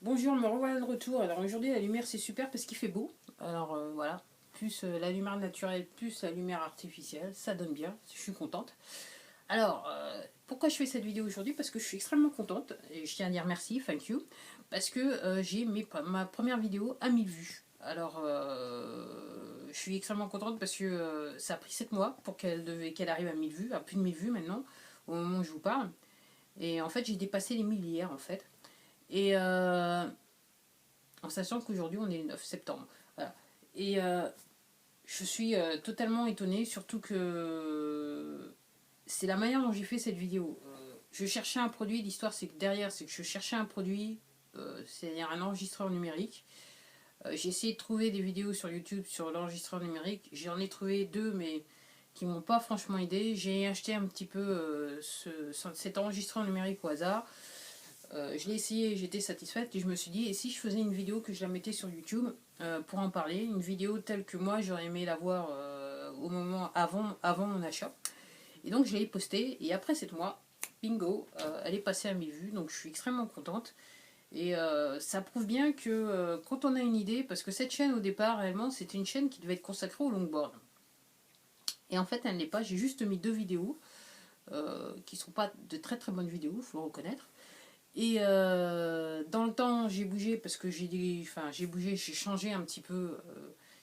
Bonjour, me revoilà de retour. Alors aujourd'hui la lumière c'est super parce qu'il fait beau. Alors voilà, plus la lumière naturelle, plus la lumière artificielle, ça donne bien, je suis contente. Alors pourquoi je fais cette vidéo aujourd'hui? Parce que je suis extrêmement contente et je tiens à dire merci, thank you, parce que j'ai ma première vidéo à 1000 vues. Alors je suis extrêmement contente parce que ça a pris 7 mois pour qu'elle arrive à 1000 vues, à plus de 1000 vues maintenant, au moment où je vous parle. Et en fait j'ai dépassé les 1000 hier en fait. Et en sachant qu'aujourd'hui on est le 9 septembre. Voilà. Et je suis totalement étonnée, surtout que c'est la manière dont j'ai fait cette vidéo. Je cherchais un produit, l'histoire c'est que derrière, c'est que je cherchais un produit, c'est-à-dire un enregistreur numérique. J'ai essayé de trouver des vidéos sur YouTube sur l'enregistreur numérique. J'en ai trouvé deux, mais qui m'ont pas franchement aidé. J'ai acheté un petit peu cet enregistreur numérique au hasard. Je l'ai essayé et j'étais satisfaite et je me suis dit, et si je faisais une vidéo que je la mettais sur YouTube pour en parler, une vidéo telle que moi j'aurais aimé la voir au moment avant mon achat. Et donc je l'ai postée et après 7 mois, bingo, elle est passée à 1000 vues, donc je suis extrêmement contente. Et ça prouve bien que quand on a une idée, parce que cette chaîne au départ réellement c'était une chaîne qui devait être consacrée au longboard. Et en fait elle ne l'est pas, j'ai juste mis deux vidéos qui ne sont pas de très très bonnes vidéos, il faut le reconnaître. Et dans le temps, j'ai bougé parce que j'ai bougé, j'ai changé un petit peu.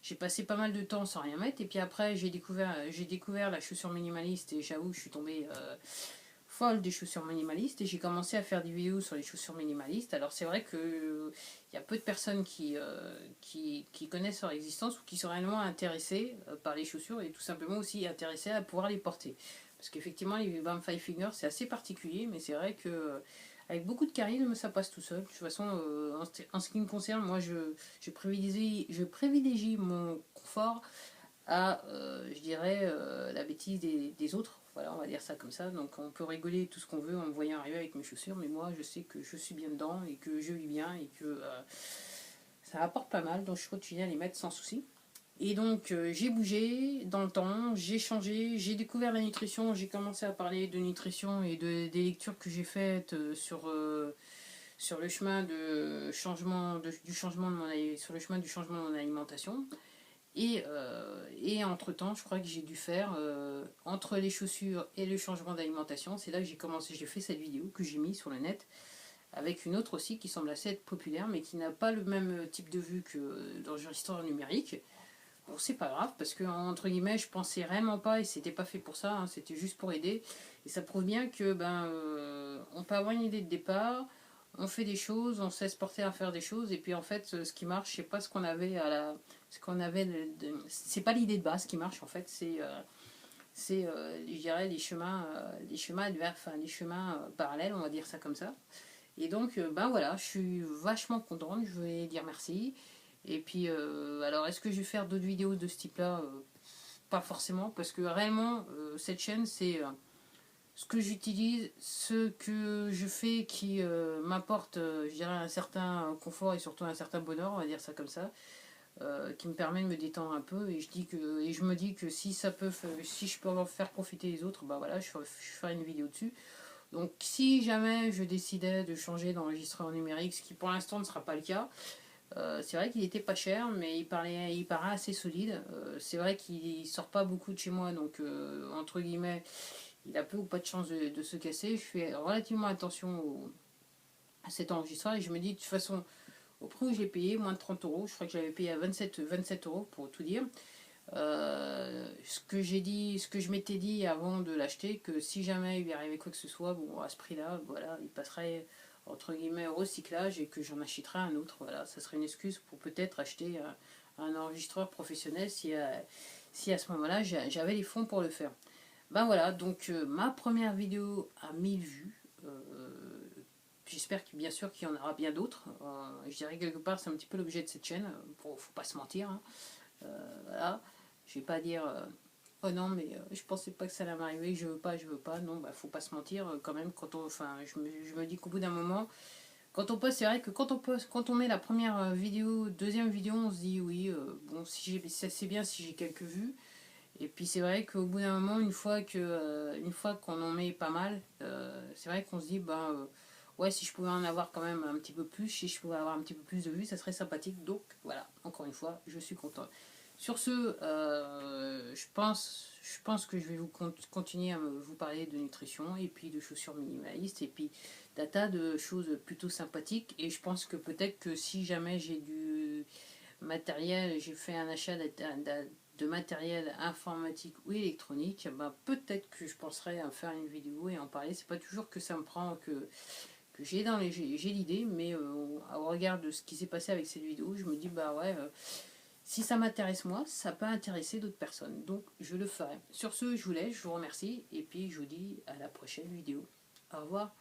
J'ai passé pas mal de temps sans rien mettre. Et puis après, j'ai découvert la chaussure minimaliste et j'avoue que je suis tombée folle des chaussures minimalistes. Et j'ai commencé à faire des vidéos sur les chaussures minimalistes. Alors c'est vrai que il y a peu de personnes qui connaissent leur existence ou qui sont réellement intéressées par les chaussures et tout simplement aussi intéressées à pouvoir les porter. Parce qu'effectivement, les Bam Five Fingers, c'est assez particulier, mais c'est vrai que avec beaucoup de charisme, ça passe tout seul. De toute façon, en ce qui me concerne, moi, je privilégie mon confort à, je dirais, la bêtise des autres. Voilà, on va dire ça comme ça. Donc, on peut rigoler tout ce qu'on veut en me voyant arriver avec mes chaussures, mais moi, je sais que je suis bien dedans et que je vis bien et que ça apporte pas mal. Donc, je continue à les mettre sans souci. Et donc j'ai bougé dans le temps, j'ai changé, j'ai découvert la nutrition, j'ai commencé à parler de nutrition et des lectures que j'ai faites sur le chemin du changement de sur le chemin du changement de mon alimentation. Et entre-temps, je crois que j'ai dû faire entre les chaussures et le changement d'alimentation, c'est là que j'ai commencé, j'ai fait cette vidéo que j'ai mise sur le net avec une autre aussi qui semble assez être populaire mais qui n'a pas le même type de vue que dans l'histoire numérique. Bon, c'est pas grave parce que entre guillemets, je pensais vraiment pas et c'était pas fait pour ça, hein, c'était juste pour aider. Et ça prouve bien que on peut avoir une idée de départ, on fait des choses, on sait se porter à faire des choses et puis en fait, ce qui marche, c'est pas ce qu'on avait ce qu'on avait, c'est pas l'idée de base qui marche en fait, je dirais les chemins parallèles, on va dire ça comme ça. Et donc, voilà, je suis vachement contente, je vais dire merci. Et puis, alors, est-ce que je vais faire d'autres vidéos de ce type-là? Pas forcément, parce que réellement, cette chaîne, c'est ce que j'utilise, ce que je fais qui m'apporte, je dirais, un certain confort et surtout un certain bonheur, on va dire ça comme ça, qui me permet de me détendre un peu. Et je me dis que si je peux en faire profiter les autres, bah voilà, je ferai une vidéo dessus. Donc si jamais je décidais de changer d'enregistreur numérique, ce qui pour l'instant ne sera pas le cas, c'est vrai qu'il était pas cher, mais il paraît assez solide. C'est vrai qu'il sort pas beaucoup de chez moi, donc entre guillemets, il a peu ou pas de chance de se casser. Je fais relativement attention à cet enregistreur et je me dis de toute façon, au prix où je l'ai payé, moins de 30 euros, je crois que j'avais payé à 27 euros pour tout dire. Ce que je m'étais dit avant de l'acheter, que si jamais il lui arrivait quoi que ce soit, bon, à ce prix-là, voilà, il passerait entre guillemets au recyclage et que j'en achèterais un autre. Voilà, ça serait une excuse pour peut-être acheter un enregistreur professionnel si à ce moment-là j'avais les fonds pour le faire. Ben voilà, donc ma première vidéo à 1000 vues. J'espère que bien sûr qu'il y en aura bien d'autres. Je dirais quelque part c'est un petit peu l'objet de cette chaîne. Faut pas se mentir, hein. Voilà. Je vais pas dire oh non mais je pensais pas que ça allait m'arriver, je veux pas, non bah faut pas se mentir quand même je me dis qu'au bout d'un moment quand on poste, c'est vrai que quand on met la première vidéo, deuxième vidéo, on se dit oui bon si c'est bien si j'ai quelques vues et puis c'est vrai qu'au bout d'un moment une fois qu'on en met pas mal c'est vrai qu'on se dit ouais, si je pouvais en avoir quand même un petit peu plus, si je pouvais avoir un petit peu plus de vues, ça serait sympathique. Donc voilà, encore une fois, je suis content. Sur ce, je pense que je vais continuer à vous parler de nutrition et puis de chaussures minimalistes et puis d'un tas de choses plutôt sympathiques. Et je pense que peut-être que si jamais j'ai du matériel, j'ai fait un achat de matériel informatique ou électronique, ben peut-être que je penserais à faire une vidéo et en parler. C'est pas toujours que ça me prend que j'ai l'idée, mais au regard de ce qui s'est passé avec cette vidéo, je me dis bah ouais, si ça m'intéresse moi, ça peut intéresser d'autres personnes. Donc je le ferai. Sur ce, je vous laisse, je vous remercie et puis je vous dis à la prochaine vidéo. Au revoir.